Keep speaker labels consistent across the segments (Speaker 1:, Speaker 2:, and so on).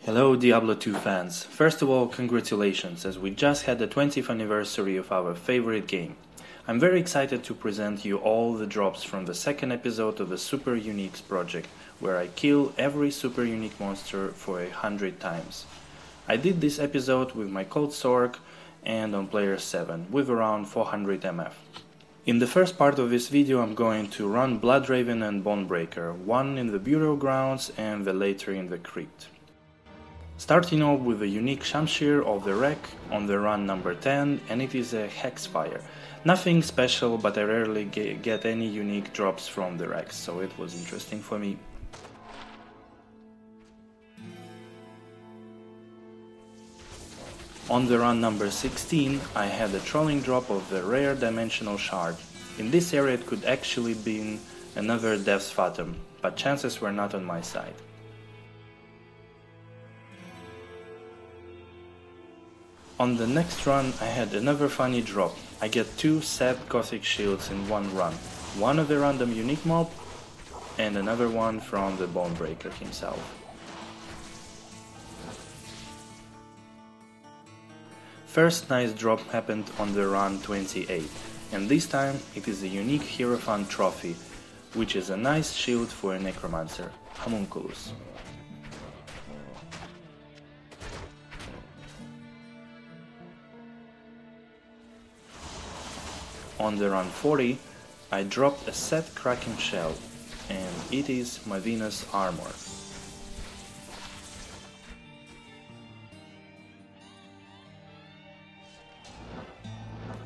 Speaker 1: Hello Diablo 2 fans, first of all congratulations as we just had the 20th anniversary of our favorite game. I'm very excited to present you all the drops from the second episode of the Super Uniques project, where I kill every super unique monster for 100 times. I did this episode with my Cold Sork and on player 7 with around 400 MF. In the first part of this video I'm going to run Bloodraven and Bonebreaker, one in the burial grounds and the later in the Crypt. Starting off with the unique Shamshir of the Wreck on the run number 10, and it is a Hexfire. Nothing special, but I rarely get any unique drops from the Wrecks, so it was interesting for me. On the run number 16, I had a trolling drop of the rare dimensional shard. In this area it could actually be another Death's Fathom, but chances were not on my side. On the next run I had another funny drop. I get 2 sad gothic shields in one run. One of the random unique mob and another one from the Bonebreaker himself. First nice drop happened on the run 28, and this time it is a unique Hierophant trophy, which is a nice shield for a necromancer, Homunculus. On the run 40, I dropped a set Kraken shell, and it is my Venus armor.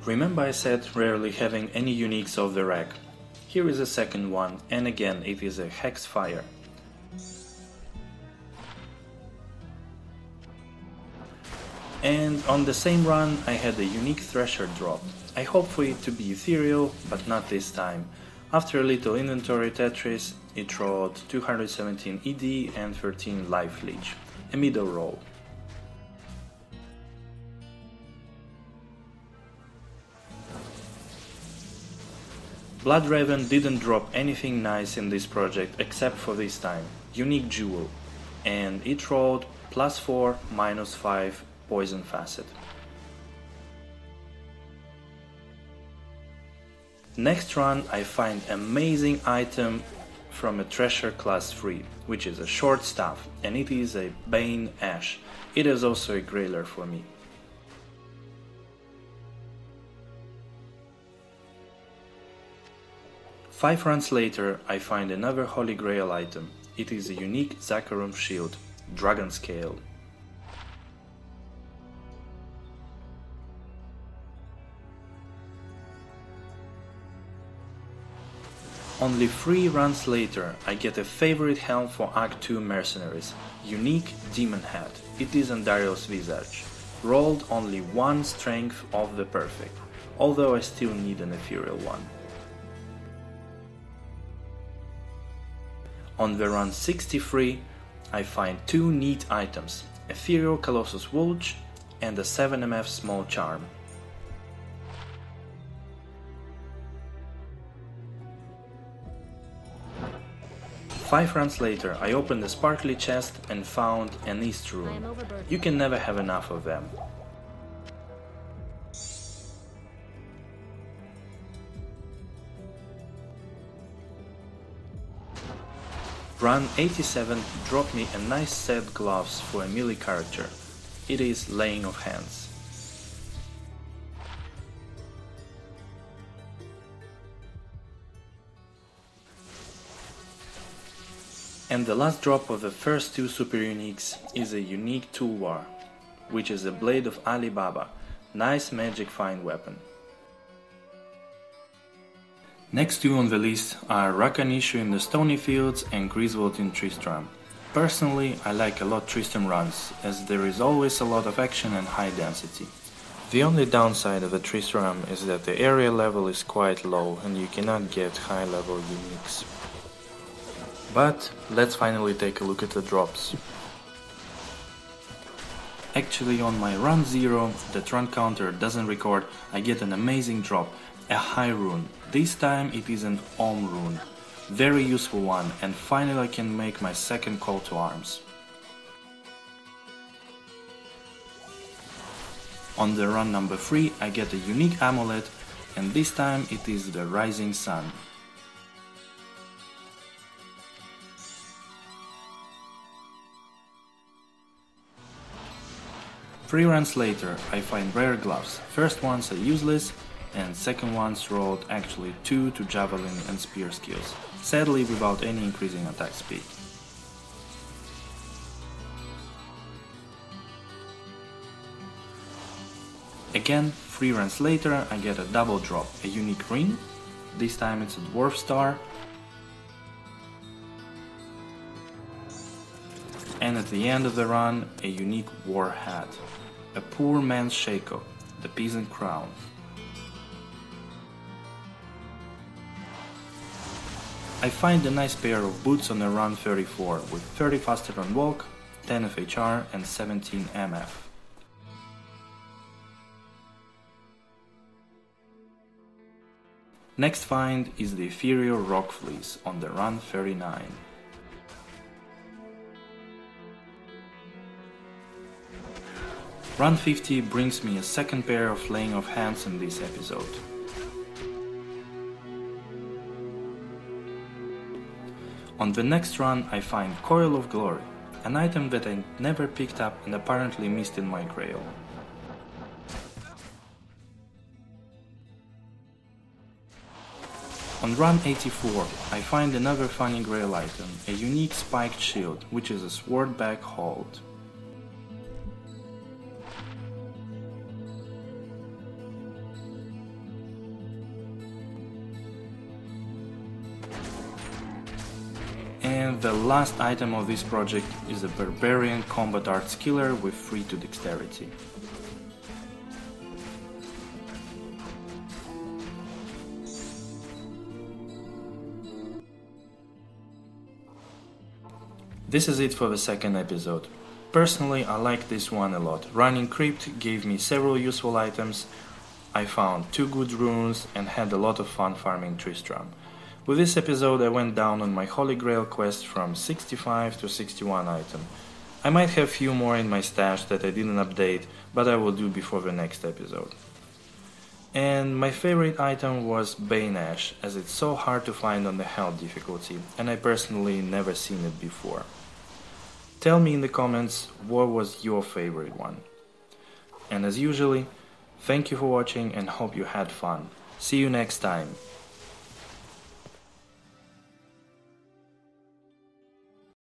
Speaker 1: Remember I said rarely having any uniques of the Wreck. Here is a second one, and again it is a Hexfire. And on the same run I had a unique Thresher drop. I hoped for it to be ethereal, but not this time. After a little inventory Tetris, it rolled 217 ED and 13 life leech, a middle roll. Bloodraven didn't drop anything nice in this project except for this time, unique jewel, and it rolled +4, -5 poison facet. Next run I find amazing item from a treasure class 3, which is a short staff, and it is a Bane Ash. It is also a grailer for me. Five runs later I find another Holy Grail item. It is a unique Zakharum shield, Dragon Scale. Only 3 runs later I get a favorite helm for Act 2 mercenaries, unique Demon Hat. It is Andario's Visage. Rolled only 1 strength of the perfect, although I still need an ethereal one. On the run 63 I find 2 neat items, Ethereal Colossus Wulch and a 7 MF small charm. Five runs later I opened the sparkly chest and found an East rune. You can never have enough of them. Run 87 dropped me a nice set gloves for a melee character. It is Laying of Hands. And the last drop of the first 2 super uniques is a unique Tulwar, which is a Blade of Alibaba, nice magic fine weapon. Next 2 on the list are Rakanishu in the Stony Fields and Griswold in Tristram. Personally, I like a lot Tristram runs, as there is always a lot of action and high density. The only downside of the Tristram is that the area level is quite low and you cannot get high level uniques. But let's finally take a look at the drops. Actually on my run 0, that run counter doesn't record, I get an amazing drop, a high rune. This time it is an Om rune. Very useful one, and finally I can make my second call to arms. On the run number 3 I get a unique amulet, and this time it is the Rising Sun. Three runs later I find rare gloves. First ones are useless, and second ones rolled actually 2 to javelin and spear skills, sadly without any increasing attack speed. Again, 3 runs later I get a double drop, a unique ring, this time it's a dwarf star, and at the end of the run a unique war hat, a poor man's shako, the peasant crown. I find a nice pair of boots on a run 34 with 30 faster on walk, 10 of HR and 17 MF. Next find is the ethereal rock fleece on the run 39. Run 50 brings me a second pair of laying of hands in this episode. On the next run I find Coil of Glory, an item that I never picked up and apparently missed in my grail. On run 84 I find another funny grail item, a unique spiked shield, which is a swordback hold. And the last item of this project is a Barbarian Combat Art Skiller with 3 to Dexterity. This is it for the second episode. Personally, I like this one a lot. Running Crypt gave me several useful items, I found 2 good runes and had a lot of fun farming Tristram. With this episode I went down on my Holy Grail quest from 65 to 61 item. I might have few more in my stash that I didn't update, but I will do before the next episode. And my favorite item was Bane Ash, as it's so hard to find on the Hell difficulty, and I personally never seen it before. Tell me in the comments what was your favorite one. And as usually, thank you for watching and hope you had fun. See you next time.